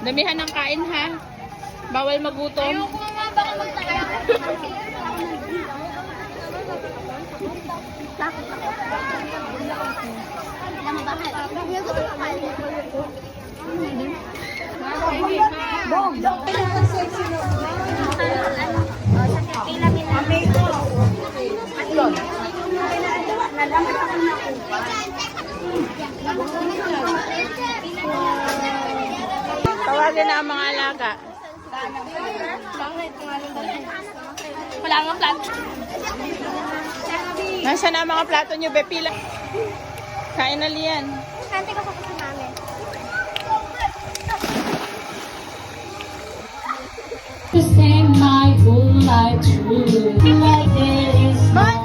Damihan ng kain ha. Bawal magutom. Ayoko nga baka magtaka. Tawagin na ang mga alaga. Wala nga plato. Nasaan na ang mga plato nyo, Bepila? Kain na liyan. Kante ko sa kasi namin. To sing my whole life through like this.